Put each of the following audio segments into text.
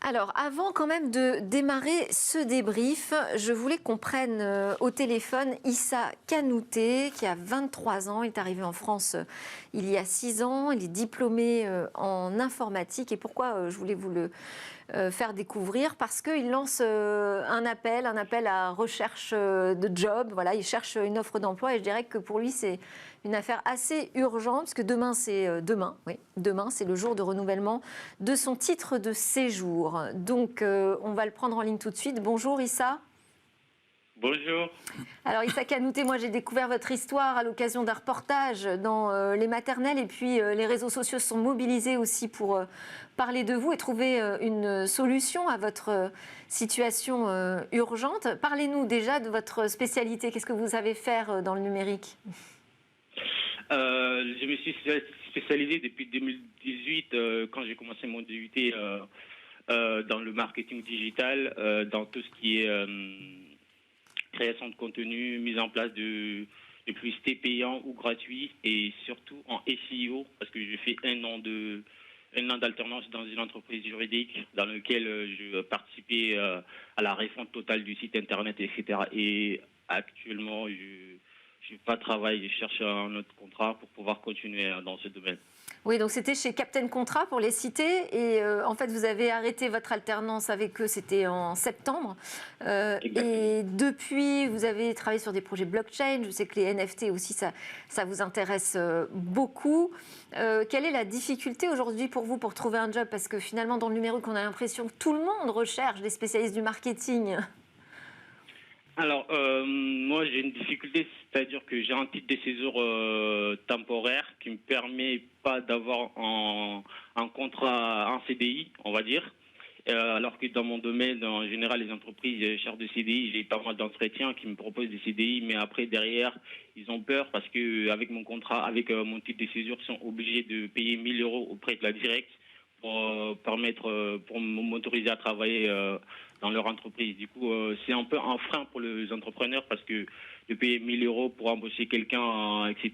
Alors, avant quand même de démarrer ce débrief, je voulais qu'on prenne au téléphone Issa Kanouté, qui a 23 ans. Il est arrivé en France il y a 6 ans. Il est diplômé en informatique. Et pourquoi je voulais vous le faire découvrir? Parce qu'il lance un appel à recherche de job. Voilà, il cherche une offre d'emploi et je dirais que pour lui, c'est une affaire assez urgente, parce que demain, c'est le jour de renouvellement de son titre de séjour. Donc, on va le prendre en ligne tout de suite. Bonjour Issa. Bonjour. Alors Issa Kanouté, moi j'ai découvert votre histoire à l'occasion d'un reportage dans les maternelles et puis les réseaux sociaux se sont mobilisés aussi pour parler de vous et trouver une solution à votre situation urgente. Parlez-nous déjà de votre spécialité. Qu'est-ce que vous savez faire dans le numérique ? Je me suis spécialisé depuis 2018 quand j'ai commencé mon DUT dans le marketing digital, dans tout ce qui est création de contenu, mise en place de publicités payantes ou gratuits et surtout en SEO parce que j'ai fait un an d'alternance dans une entreprise juridique dans laquelle je participais à la refonte totale du site internet, etc. Et actuellement, je n'ai pas de travail, je cherche un autre contrat pour pouvoir continuer dans ce domaine. Oui, donc c'était chez Captain Contrat pour les citer. Et en fait, vous avez arrêté votre alternance avec eux, c'était en septembre. Et depuis, vous avez travaillé sur des projets blockchain. Je sais que les NFT aussi, ça vous intéresse beaucoup. Quelle est la difficulté aujourd'hui pour vous pour trouver un job? Parce que finalement, dans le numérique, on a l'impression que tout le monde recherche des spécialistes du marketing. Alors, moi, j'ai une difficulté, c'est-à-dire que j'ai un titre de séjour temporaire qui me permet pas d'avoir un contrat, un CDI, on va dire. Alors que dans mon domaine, en général, les entreprises cherchent des CDI. J'ai pas mal d'entretiens qui me proposent des CDI, mais après, derrière, ils ont peur parce que avec mon contrat, avec mon titre de séjour, ils sont obligés de payer 1 000 € auprès de la directe pour m'autoriser à travailler dans leur entreprise. Du coup, c'est un peu un frein pour les entrepreneurs parce que de payer 1 000 € pour embaucher quelqu'un, etc.,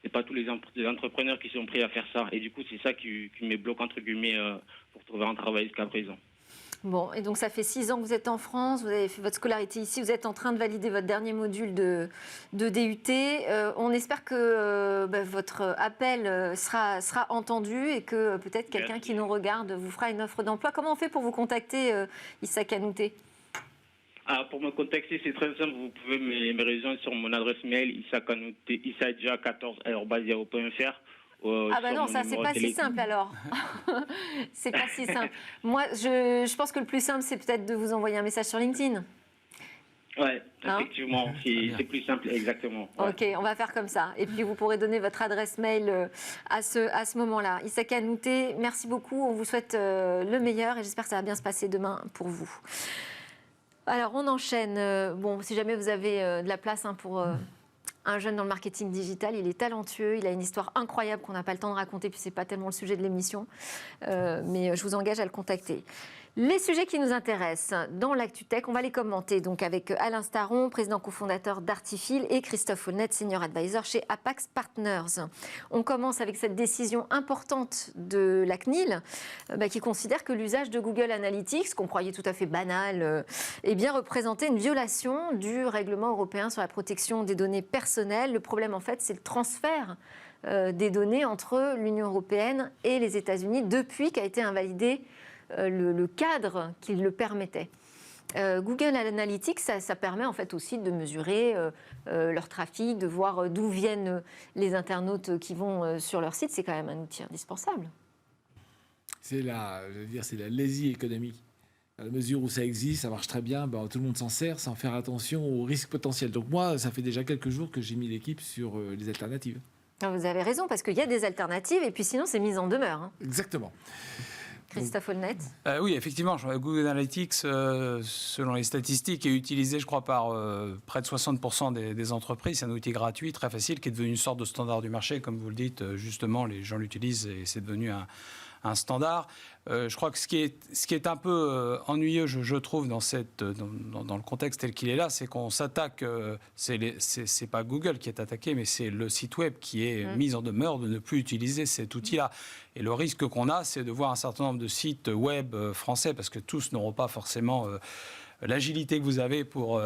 c'est pas tous les entrepreneurs qui sont prêts à faire ça. Et du coup, c'est ça qui me bloque, entre guillemets, pour trouver un travail jusqu'à présent. Bon, et donc ça fait 6 ans que vous êtes en France, vous avez fait votre scolarité ici, vous êtes en train de valider votre dernier module de DUT. On espère que votre appel sera entendu et que peut-être quelqu'un qui nous regarde vous fera une offre d'emploi. Comment on fait pour vous contacter, Issa Kanouté ? Pour me contacter, c'est très simple. Vous pouvez me rejoindre sur mon adresse mail issadia14@yahoo.fr. Ah bah non, ça c'est pas si simple alors. C'est pas si simple. Moi, je pense que le plus simple, c'est peut-être de vous envoyer un message sur LinkedIn. Ouais, effectivement, c'est plus simple, exactement. Ouais. Ok, on va faire comme ça. Et puis vous pourrez donner votre adresse mail à ce moment-là. Issa Kanouté, merci beaucoup. On vous souhaite le meilleur et j'espère que ça va bien se passer demain pour vous. Alors on enchaîne. Bon, si jamais vous avez de la place pour un jeune dans le marketing digital, il est talentueux, il a une histoire incroyable qu'on n'a pas le temps de raconter, puis c'est pas tellement le sujet de l'émission, mais je vous engage à le contacter. Les sujets qui nous intéressent dans l'ActuTech, on va les commenter donc avec Alain Staron, président cofondateur d'Artifil, et Christophe Aulnet, senior advisor chez Apax Partners. On commence avec cette décision importante de la CNIL qui considère que l'usage de Google Analytics, qu'on croyait tout à fait banal, représentait une violation du règlement européen sur la protection des données personnelles. Le problème en fait, c'est le transfert des données entre l'Union européenne et les États-Unis depuis qu'a été invalidé le cadre qui le permettait. Google Analytics, ça permet en fait aussi de mesurer leur trafic, de voir d'où viennent les internautes qui vont sur leur site. C'est quand même un outil indispensable. C'est la lésille économique. À la mesure où ça existe, ça marche très bien, tout le monde s'en sert sans faire attention aux risques potentiels. Donc moi, ça fait déjà quelques jours que j'ai mis l'équipe sur les alternatives. Vous avez raison, parce qu'il y a des alternatives et puis sinon c'est mise en demeure. Hein. Exactement. Christophe Aulnet. Oui, effectivement, Google Analytics, selon les statistiques, est utilisé, je crois, par près de 60% des entreprises. C'est un outil gratuit, très facile, qui est devenu une sorte de standard du marché. Comme vous le dites, justement, les gens l'utilisent et c'est devenu un standard. Je crois que ce qui est un peu ennuyeux, je trouve, dans le contexte tel qu'il est là, c'est qu'on s'attaque, c'est pas Google qui est attaqué, mais c'est le site web qui est mis en demeure de ne plus utiliser cet outil-là. Et le risque qu'on a, c'est de voir un certain nombre de sites web français, parce que tous n'auront pas forcément l'agilité que vous avez pour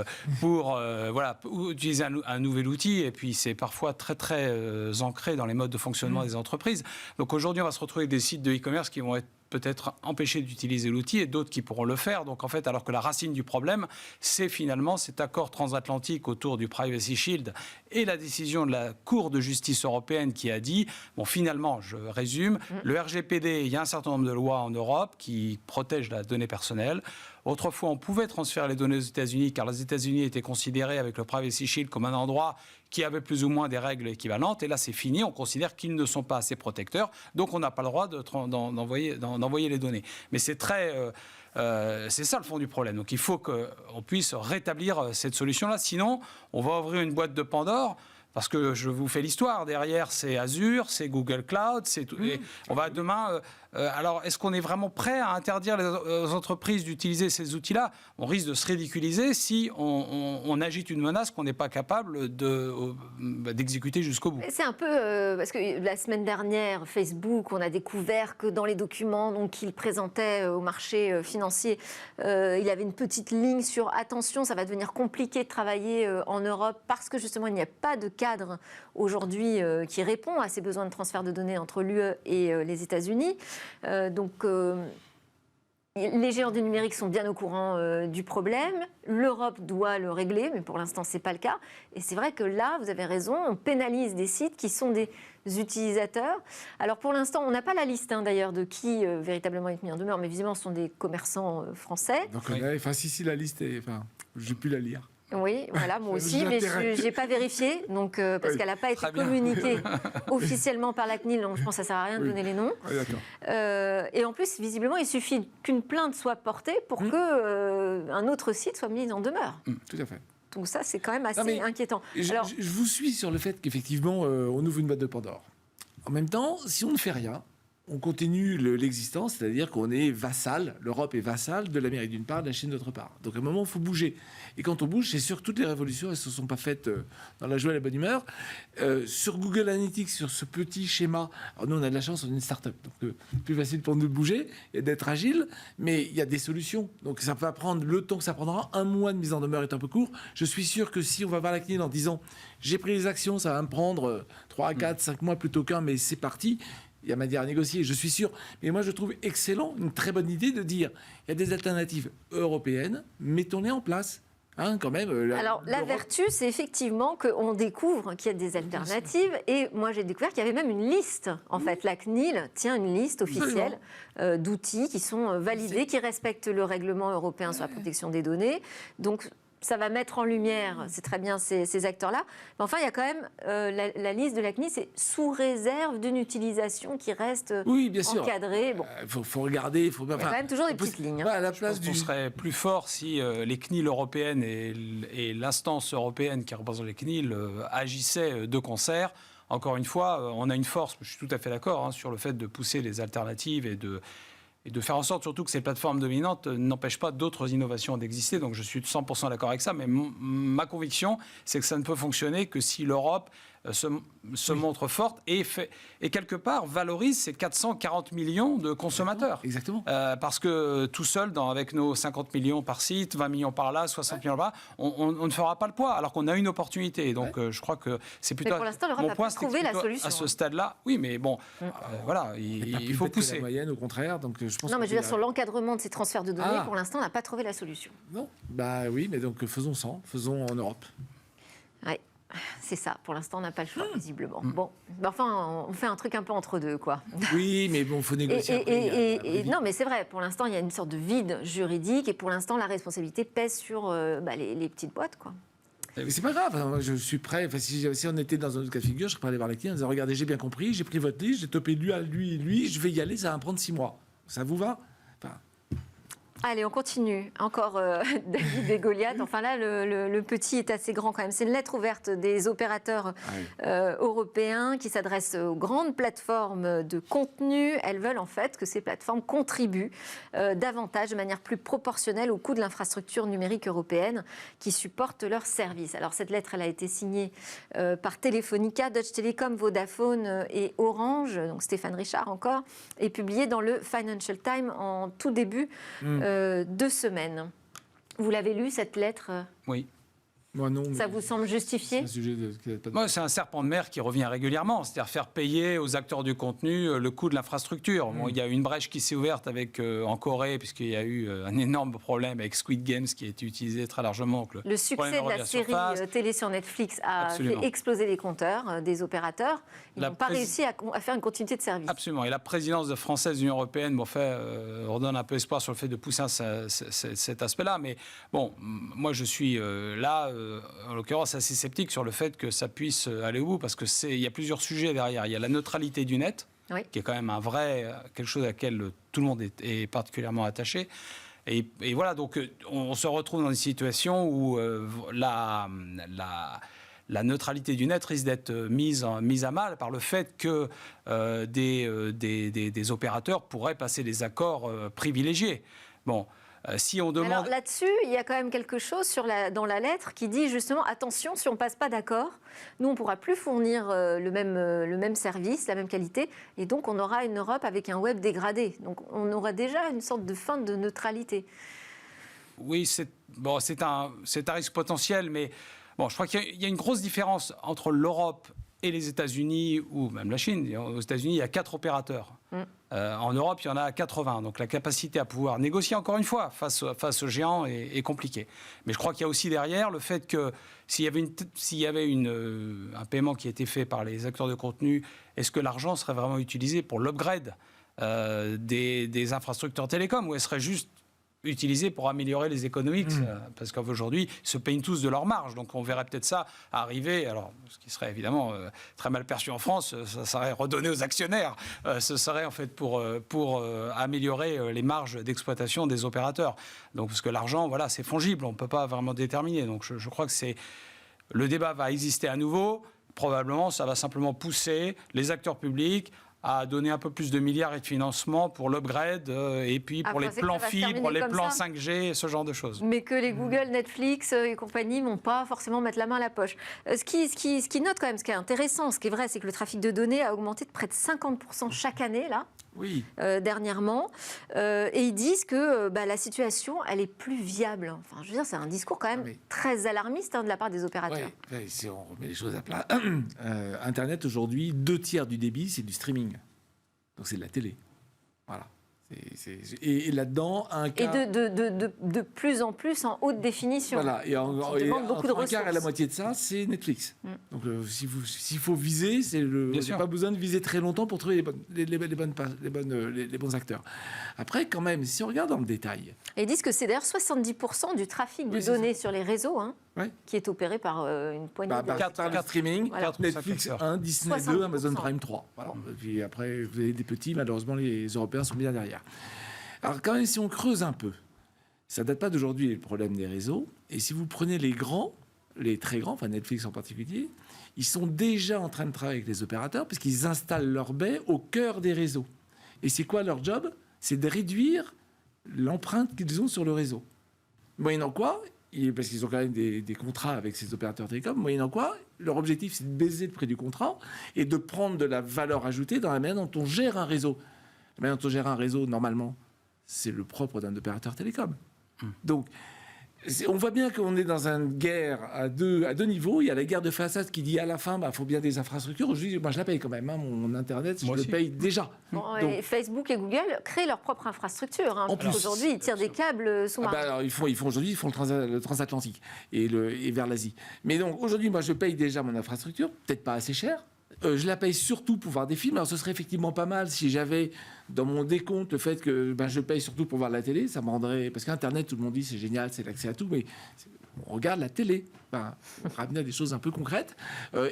utiliser un nouvel outil, et puis c'est parfois très très ancré dans les modes de fonctionnement des entreprises. Donc aujourd'hui, on va se retrouver avec des sites de e-commerce qui vont être peut-être empêchés d'utiliser l'outil et d'autres qui pourront le faire. Donc en fait, alors que la racine du problème, c'est finalement cet accord transatlantique autour du Privacy Shield et la décision de la Cour de justice européenne qui a dit, bon finalement, je résume, le RGPD, il y a un certain nombre de lois en Europe qui protègent la donnée personnelle. Autrefois, on pouvait transférer les données aux États-Unis car les États-Unis étaient considérés avec le Privacy Shield comme un endroit qui avait plus ou moins des règles équivalentes. Et là, c'est fini. On considère qu'ils ne sont pas assez protecteurs. Donc, on n'a pas le droit d'envoyer les données. Mais c'est c'est ça le fond du problème. Donc, il faut qu'on puisse rétablir cette solution-là. Sinon, on va ouvrir une boîte de Pandore. Parce que je vous fais l'histoire, derrière c'est Azure, c'est Google Cloud, c'est tout. Et on va demain. Alors, est-ce qu'on est vraiment prêt à interdire aux entreprises d'utiliser ces outils-là ? On risque de se ridiculiser si on agite une menace qu'on n'est pas capable d'exécuter jusqu'au bout. C'est un peu parce que la semaine dernière, Facebook, on a découvert que dans les documents qu'il présentait au marché financier, il y avait une petite ligne sur attention, ça va devenir compliqué de travailler en Europe parce que justement il n'y a pas de cadre aujourd'hui qui répond à ces besoins de transfert de données entre l'UE et les États-Unis. Les géants du numérique sont bien au courant du problème. L'Europe doit le régler, mais pour l'instant, ce n'est pas le cas. Et c'est vrai que là, vous avez raison, on pénalise des sites qui sont des utilisateurs. Alors pour l'instant, on n'a pas la liste d'ailleurs de qui véritablement est mis en demeure, mais visiblement, ce sont des commerçants français. Donc, si la liste est... j'ai pu la lire. Oui, voilà, moi aussi, mais je n'ai pas vérifié, donc, parce qu'elle n'a pas été communiquée officiellement par la CNIL, donc je pense que ça ne sert à rien de donner les noms. Oui, d'accord. Et en plus, visiblement, il suffit qu'une plainte soit portée pour qu'un autre site soit mis en demeure. Tout à fait. Donc ça, c'est quand même assez inquiétant. Alors, je vous suis sur le fait qu'effectivement, on ouvre une boîte de Pandore. En même temps, si on ne fait rien, on continue l'existence, c'est-à-dire qu'on est vassal, l'Europe est vassale de l'Amérique d'une part, de la Chine d'autre part. Donc à un moment, il faut bouger. Et quand on bouge, c'est sûr que toutes les révolutions, elles ne se sont pas faites dans la joie et la bonne humeur. Sur Google Analytics, sur ce petit schéma, alors nous on a de la chance, on est une start-up, donc plus facile pour nous de bouger et d'être agile, mais il y a des solutions. Donc ça va prendre le temps que ça prendra. 1 mois de mise en demeure est un peu court. Je suis sûr que si on va voir la CNIL en disant j'ai pris les actions, ça va me prendre 3, 4, 5 mois plutôt qu'un, mais c'est parti. Il y a matière à négocier, je suis sûr. Mais moi, je trouve excellent, une très bonne idée de dire il y a des alternatives européennes, mettons-les en place. Quand même. Alors, la vertu, c'est effectivement qu'on découvre qu'il y a des alternatives. Et moi, j'ai découvert qu'il y avait même une liste. En fait, la CNIL tient une liste officielle d'outils qui sont validés, qui respectent le règlement européen sur la protection des données. Donc, ça va mettre en lumière, c'est très bien, ces acteurs-là. Mais enfin, il y a quand même la liste de la CNIL, c'est sous réserve d'une utilisation qui reste encadrée. Bon. Faut regarder. Il y a quand même toujours des petites lignes. À la place on serait plus fort si les CNIL européennes et l'instance européenne qui représente les CNIL agissaient de concert. Encore une fois, on a une force, je suis tout à fait d'accord, sur le fait de pousser les alternatives et de faire en sorte surtout que ces plateformes dominantes n'empêchent pas d'autres innovations d'exister. Donc je suis 100% d'accord avec ça, mais ma conviction, c'est que ça ne peut fonctionner que si l'Europe se montre forte et quelque part valorise ces 440 millions de consommateurs. Exactement. Parce que tout seul, avec nos 50 millions par site, 20 millions par là, 60 millions par là, on ne fera pas le poids, alors qu'on a une opportunité. Donc je crois que c'est plutôt... Mais pour l'instant, l'Europe n'a pas trouvé la solution. À ce stade-là, oui, mais bon, voilà, il faut pousser. La moyenne, au contraire. Donc, je pense non, mais je veux dire, sur l'encadrement de ces transferts de données, pour l'instant, on n'a pas trouvé la solution. Non, oui, mais donc faisons en Europe. Oui. C'est ça. Pour l'instant, on n'a pas le choix, visiblement. Bon, enfin, on fait un truc un peu entre deux, quoi. Oui, mais bon, il faut négocier. Non, mais c'est vrai. Pour l'instant, il y a une sorte de vide juridique, et pour l'instant, la responsabilité pèse sur les petites boîtes, quoi. Mais c'est pas grave. Moi, je suis prêt. Enfin, si on était dans un autre cas de figure, je serais prêt à aller voir les clients en disant regardez, j'ai bien compris, j'ai pris votre liste, j'ai topé lui, je vais y aller, ça va me prendre 6 mois. Ça vous va? Allez, on continue. Encore David et Goliath. Enfin là, le petit est assez grand quand même. C'est une lettre ouverte des opérateurs européens qui s'adressent aux grandes plateformes de contenu. Elles veulent en fait que ces plateformes contribuent davantage, de manière plus proportionnelle au coût de l'infrastructure numérique européenne qui supporte leurs services. Alors cette lettre, elle a été signée par Telefonica, Deutsche Telekom, Vodafone et Orange, donc Stéphane Richard encore, et publiée dans le Financial Times en tout début 2 semaines. Vous l'avez lu, cette lettre? Oui. Moi, non. Ça vous semble justifié? C'est un sujet Moi, c'est un serpent de mer qui revient régulièrement, c'est-à-dire faire payer aux acteurs du contenu le coût de l'infrastructure. Bon, il y a une brèche qui s'est ouverte en Corée, puisqu'il y a eu un énorme problème avec Squid Games qui a été utilisé très largement. Le succès de la série télé sur Netflix a fait exploser les compteurs des opérateurs. Ils n'ont pas réussi à faire une continuité de service. Absolument. Et la présidence française de l'Union européenne redonne un peu espoir sur le fait de pousser cet aspect-là. Mais bon, moi, je suis là... en l'occurrence, assez sceptique sur le fait que ça puisse aller au bout, parce qu'il y a plusieurs sujets derrière. Il y a la neutralité du net, qui est quand même quelque chose à laquelle tout le monde est particulièrement attaché. Et voilà, donc on se retrouve dans une situation où la neutralité du net risque d'être mise à mal par le fait que des opérateurs pourraient passer des accords privilégiés. Bon. Si on demande... Alors là-dessus, il y a quand même quelque chose dans la lettre qui dit justement attention, si on ne passe pas d'accord, nous on ne pourra plus fournir le même service, la même qualité, et donc on aura une Europe avec un web dégradé. Donc on aura déjà une sorte de fin de neutralité. Oui, c'est un risque potentiel, mais bon, je crois qu'il y a une grosse différence entre l'Europe et les États-Unis, ou même la Chine. Aux États-Unis, il y a 4 opérateurs. En Europe, il y en a 80. Donc la capacité à pouvoir négocier, encore une fois, face aux géants est compliquée. Mais je crois qu'il y a aussi derrière le fait que s'il y avait un paiement qui a été fait par les acteurs de contenu, est-ce que l'argent serait vraiment utilisé pour l'upgrade des infrastructures télécoms, ou elle serait juste utilisé pour améliorer les économies, parce qu'aujourd'hui, ils se payent tous de leur marge. Donc on verrait peut-être ça arriver, alors ce qui serait évidemment très mal perçu en France, ça serait redonné aux actionnaires. Ce serait en fait pour améliorer les marges d'exploitation des opérateurs. Donc parce que l'argent, voilà, c'est fongible, on ne peut pas vraiment déterminer. Donc je crois que le débat va exister à nouveau. Probablement, ça va simplement pousser les acteurs publics à donner un peu plus de milliards et de financement pour l'upgrade et puis pour les plans fibres, les plans 5G, ce genre de choses. Mais que les Google, Netflix et compagnie n'ont pas forcément mettre la main à la poche. Ce qui note quand même, ce qui est intéressant, ce qui est vrai, c'est que le trafic de données a augmenté de près de 50% chaque année, là. Oui. Dernièrement, et ils disent que la situation, elle est plus viable. Enfin, je veux dire, c'est un discours quand même très alarmiste de la part des opérateurs. Oui, si on remet les choses à plat, Internet aujourd'hui, 2/3 du débit, c'est du streaming. Donc c'est de la télé. Voilà. Et là-dedans, un quart... Et de plus en plus en haute définition. Voilà. Et demande beaucoup de ressources. Un quart et la moitié de ça, c'est Netflix. Donc s'il faut viser, il n'y a pas besoin de viser très longtemps pour trouver les bons acteurs. Après, quand même, si on regarde dans le détail... Et ils disent que c'est d'ailleurs 70% du trafic de données sur les réseaux qui est opéré par une poignée de... Par le streaming, Netflix 1, Disney 2, Amazon Prime 3. Voilà. Et puis après, vous avez des petits, malheureusement, les Européens sont bien derrière. Alors quand même, si on creuse un peu, ça ne date pas d'aujourd'hui le problème des réseaux. Et si vous prenez les grands, les très grands, enfin Netflix en particulier, ils sont déjà en train de travailler avec les opérateurs parce qu'ils installent leurs baies au cœur des réseaux. Et c'est quoi leur job? C'est de réduire l'empreinte qu'ils ont sur le réseau. Moyennant quoi, parce qu'ils ont quand même des contrats avec ces opérateurs télécoms, moyennant quoi, leur objectif c'est de baiser le prix du contrat et de prendre de la valeur ajoutée dans la manière dont on gère un réseau. La manière dont on gère un réseau, normalement, c'est le propre d'un opérateur télécom. Donc, on voit bien qu'on est dans une guerre à deux niveaux. Il y a la guerre de façade qui dit à la fin, faut bien des infrastructures. Je dis, moi, je la paye quand même. Mon Internet, je le paye déjà. Bon, et Facebook et Google créent leur propre infrastructure. Aujourd'hui, ils tirent des câbles sous-marins. Ils font le transatlantique et vers l'Asie. Mais donc, aujourd'hui, moi, je paye déjà mon infrastructure, peut-être pas assez cher. Je la paye surtout pour voir des films. Alors, ce serait effectivement pas mal si j'avais dans mon décompte le fait que je paye surtout pour voir la télé. Ça me rendrait... Parce qu'Internet, tout le monde dit c'est génial, c'est l'accès à tout, mais on regarde la télé. On ramener à des choses un peu concrètes.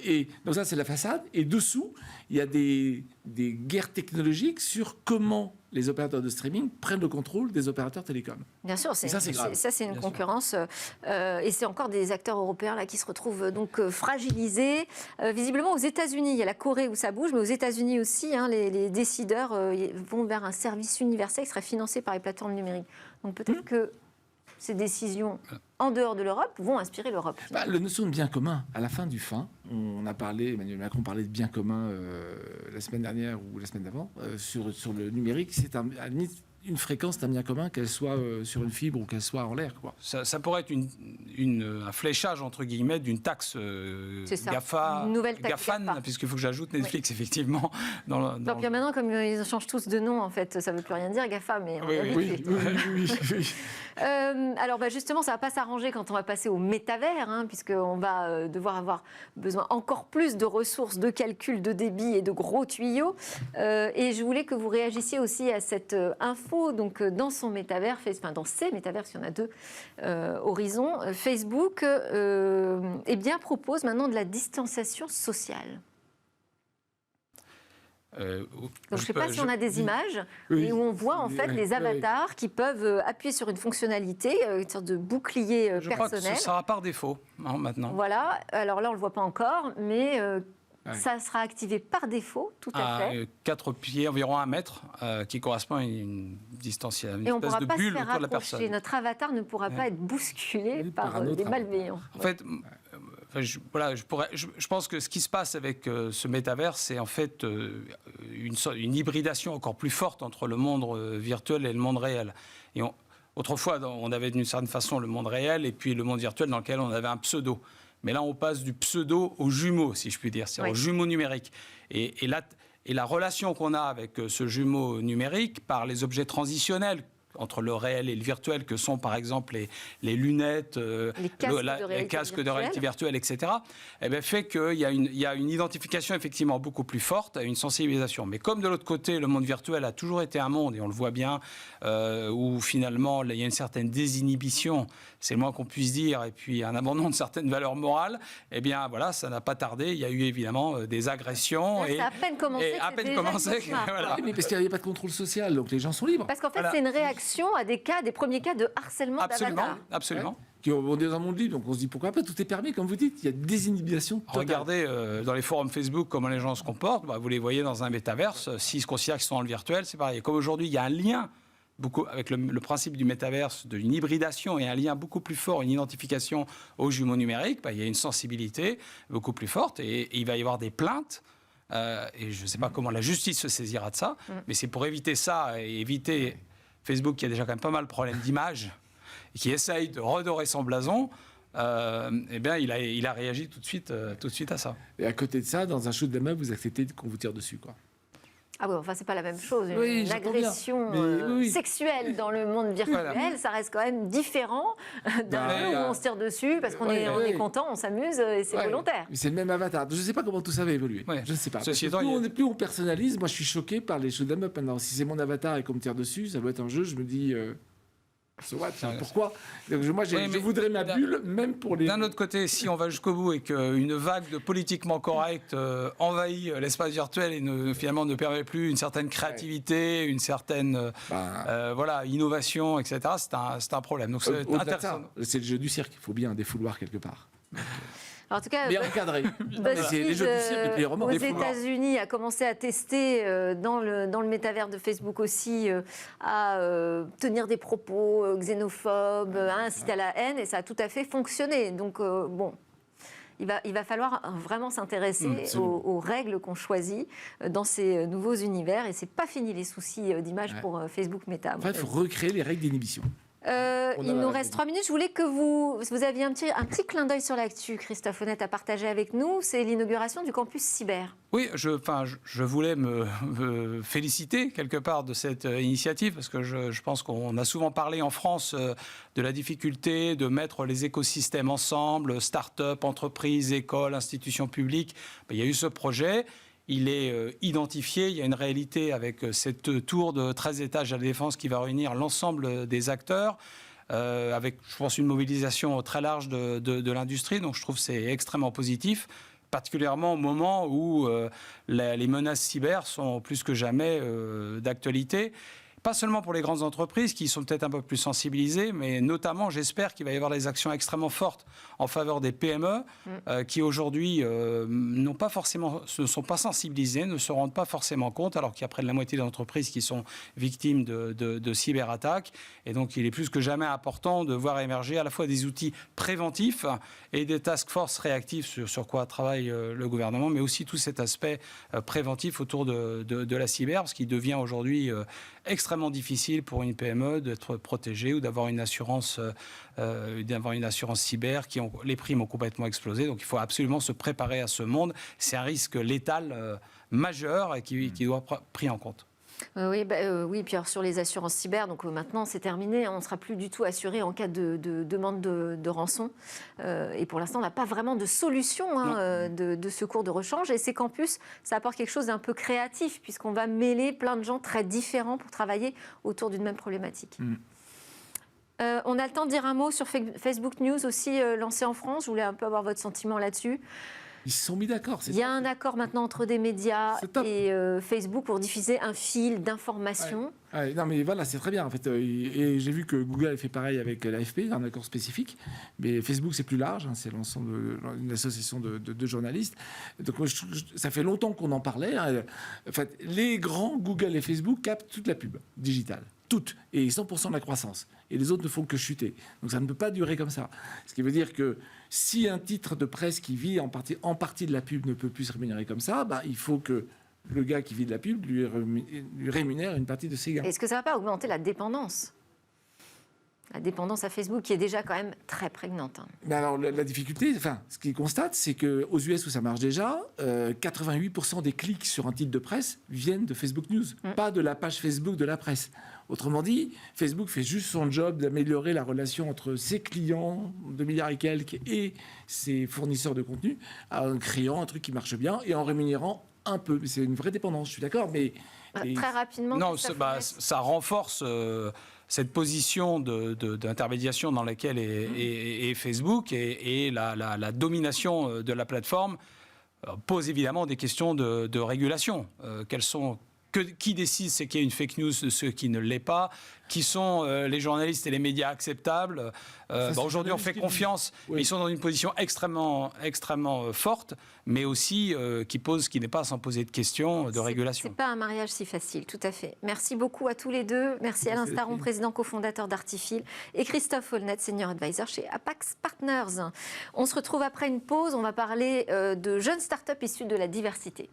Et donc ça, c'est la façade. Et dessous, il y a des guerres technologiques sur comment les opérateurs de streaming prennent le contrôle des opérateurs télécoms. Bien sûr, ça, c'est grave. Ça, c'est une Bien concurrence. Et c'est encore des acteurs européens là, qui se retrouvent donc fragilisés. Visiblement, aux États-Unis, il y a la Corée où ça bouge, mais aux États-Unis aussi, hein, les décideurs vont vers un service universel qui serait financé par les plateformes numériques. Donc peut-être que ces décisions en dehors de l'Europe vont inspirer l'Europe. La notion de bien commun, à la fin du fin, on a parlé, Emmanuel Macron parlait de bien commun la semaine dernière ou la semaine d'avant, sur le numérique, c'est à la limite une fréquence d'un bien commun, qu'elle soit sur une fibre ou qu'elle soit en l'air. Ça pourrait être un fléchage, entre guillemets, d'une taxe GAFA, une nouvelle taxe GAFAN, GAFA. puisqu'il faut que j'ajoute Netflix, effectivement. Puis maintenant, comme ils changent tous de nom, en fait, ça ne veut plus rien dire, GAFA, mais... Oui. Alors justement, ça ne va pas s'arranger quand on va passer au métavers, hein, puisqu'on va devoir avoir besoin encore plus de ressources, de calcul, de débit et de gros tuyaux. Et je voulais que vous réagissiez aussi à cette info. Donc, dans son métavers, dans ses métavers, parce qu'il y en a deux horizons, Facebook propose maintenant de la distanciation sociale. Donc, je ne sais pas si on a des images où on voit en fait les avatars qui peuvent appuyer sur une fonctionnalité, une sorte de bouclier personnel. Je crois que ce sera par défaut maintenant. Voilà, alors là on ne le voit pas encore, mais ça sera activé par défaut, tout à fait. 4 pieds, environ 1 mètre, qui correspond à une distance, une et on espèce de bulle autour de la personne. Notre avatar ne pourra pas être bousculé par des malveillants. En fait, je pense que ce qui se passe avec ce métavers, c'est en fait une hybridation encore plus forte entre le monde virtuel et le monde réel. Et autrefois, on avait d'une certaine façon le monde réel et puis le monde virtuel dans lequel on avait un pseudo. Mais là, on passe du pseudo au jumeau, si je puis dire, c'est-à-dire au jumeau numérique. Et la relation qu'on a avec ce jumeau numérique par les objets transitionnels entre le réel et le virtuel, que sont par exemple les lunettes, les casques de réalité virtuelle, etc., fait qu'il y a une identification effectivement beaucoup plus forte, une sensibilisation. Mais comme de l'autre côté, le monde virtuel a toujours été un monde, et on le voit bien, où finalement il y a une certaine désinhibition, c'est le moins qu'on puisse dire, et puis un abandon de certaines valeurs morales, ça n'a pas tardé. Il y a eu évidemment des agressions. Ça a à peine commencé. Voilà. Mais parce qu'il n'y avait pas de contrôle social, donc les gens sont libres. Parce qu'en fait, c'est une réaction à des premiers cas de harcèlement d'avatar. Absolument. On est dans un monde libre, donc on se dit pourquoi pas, tout est permis, comme vous dites, il y a des inhibitions totales. Regardez dans les forums Facebook comment les gens se comportent, vous les voyez dans un métaverse, s'ils se considèrent qu'ils sont dans le virtuel, c'est pareil. Comme aujourd'hui, il y a un lien avec le principe du métaverse, d'une hybridation et un lien beaucoup plus fort, une identification aux jumeaux numériques, il y a une sensibilité beaucoup plus forte et il va y avoir des plaintes. Et je ne sais pas comment la justice se saisira de ça, mais c'est pour éviter ça et éviter Facebook qui a déjà quand même pas mal de problèmes d'image et qui essaye de redorer son blason. Il a réagi tout de suite à ça. Et à côté de ça, dans un shoot 'em up, vous acceptez qu'on vous tire dessus, quoi. Ah oui, enfin, c'est pas la même chose. Une agression sexuelle dans le monde virtuel, ça reste quand même différent d'un jeu où on se tire dessus parce qu'on est content, on s'amuse et c'est volontaire. C'est le même avatar. Je ne sais pas comment tout ça va évoluer. Je ne sais pas. Plus on personnalise, moi je suis choqué par les shoot 'em up maintenant. Si c'est mon avatar et qu'on me tire dessus, ça doit être un jeu, je me dis... pourquoi? Donc, moi, je voudrais ma bulle, même pour les... D'un autre côté, si on va jusqu'au bout et qu'une vague de politiquement correct envahit l'espace virtuel et finalement ne permet plus une certaine créativité, une certaine innovation, etc., c'est un problème. Donc, c'est intéressant. C'est le jeu du cirque. Il faut bien un défouloir quelque part. En tout cas, bien encadré. C'est les jeux du cirque et puis les romans. Aux États-Unis, a commencé à tester dans le métavers de Facebook aussi à tenir des propos xénophobes, à inciter à la haine, et ça a tout à fait fonctionné. Donc il va falloir vraiment s'intéresser aux règles qu'on choisit dans ces nouveaux univers, et c'est pas fini les soucis d'image pour Facebook Meta. Il faut recréer les règles d'inhibition. Il nous reste 3 minutes. Je voulais que vous aviez un petit clin d'œil sur l'actu, Christophe Honnête, à partager avec nous. C'est l'inauguration du campus cyber. Oui, je voulais me féliciter quelque part de cette initiative parce que je pense qu'on a souvent parlé en France de la difficulté de mettre les écosystèmes ensemble, start-up, entreprises, écoles, institutions publiques. Il y a eu ce projet. Il est identifié, il y a une réalité avec cette tour de 13 étages à la Défense qui va réunir l'ensemble des acteurs, avec, je pense, une mobilisation très large de l'industrie. Donc, je trouve que c'est extrêmement positif. particulièrement au moment où les menaces cyber sont plus que jamais d'actualité. Pas seulement pour les grandes entreprises qui sont peut-être un peu plus sensibilisées, mais notamment, j'espère qu'il va y avoir des actions extrêmement fortes en faveur des PME qui aujourd'hui ne sont pas sensibilisées, ne se rendent pas forcément compte, alors qu'il y a près de la moitié des entreprises qui sont victimes de cyberattaques. Et donc, il est plus que jamais important de voir émerger à la fois des outils préventifs et des task force réactifs sur quoi travaille le gouvernement, mais aussi tout cet aspect préventif autour de la cyber, ce qui devient aujourd'hui extrêmement difficile pour une PME d'être protégée ou d'avoir une assurance cyber les primes ont complètement explosé. Donc il faut absolument se préparer à ce monde. C'est un risque létal majeur et qui doit être pris en compte. Oui, puis alors sur les assurances cyber, donc maintenant c'est terminé, on ne sera plus du tout assuré en cas de demande de rançon. Et pour l'instant, on n'a pas vraiment de solution de secours de rechange. Et ces campus, ça apporte quelque chose d'un peu créatif, puisqu'on va mêler plein de gens très différents pour travailler autour d'une même problématique. On a le temps de dire un mot sur Facebook News aussi, lancé en France. Je voulais un peu avoir votre sentiment là-dessus. Ils se sont mis d'accord. Il y a un accord maintenant entre des médias et Facebook pour diffuser un fil d'information. Ouais, non mais voilà, c'est très bien en fait. Et j'ai vu que Google a fait pareil avec l'AFP, un accord spécifique. Mais Facebook, c'est plus large, hein, c'est l'ensemble d'une association de journalistes. Donc moi, ça fait longtemps qu'on en parlait. Hein. En fait, les grands, Google et Facebook, captent toute la pub digitale. Toutes. Et 100% de la croissance. Et les autres ne font que chuter. Donc ça ne peut pas durer comme ça. Ce qui veut dire que si un titre de presse qui vit en partie de la pub ne peut plus se rémunérer comme ça, il faut que le gars qui vit de la pub lui rémunère une partie de ses gains. Est-ce que ça ne va pas augmenter la dépendance ? La dépendance à Facebook qui est déjà quand même très prégnante. Mais alors la difficulté, ce qu'ils constatent, c'est qu'aux US où ça marche déjà, 88% des clics sur un titre de presse viennent de Facebook News, pas de la page Facebook de la presse. Autrement dit, Facebook fait juste son job d'améliorer la relation entre ses clients, 2 milliards et quelques, et ses fournisseurs de contenu, en créant un truc qui marche bien et en rémunérant un peu. C'est une vraie dépendance, je suis d'accord, mais... Très rapidement... Non, ça renforce... cette position d'intermédiation dans laquelle est Facebook et la domination de la plateforme pose évidemment des questions de régulation. Qui décide c'est qu'il y a une fake news de ceux qui ne l'est pas? Qui sont les journalistes et les médias acceptables? Aujourd'hui, on fait confiance. Oui. Ils sont dans une position extrêmement forte, mais aussi qui n'est pas sans poser de questions de régulation. C'est pas un mariage si facile, tout à fait. Merci beaucoup à tous les deux. Merci Alain Staron, président cofondateur d'Artifil, et Christophe Aulnet, senior advisor chez Apax Partners. On se retrouve après une pause. On va parler de jeunes startups issues de la diversité.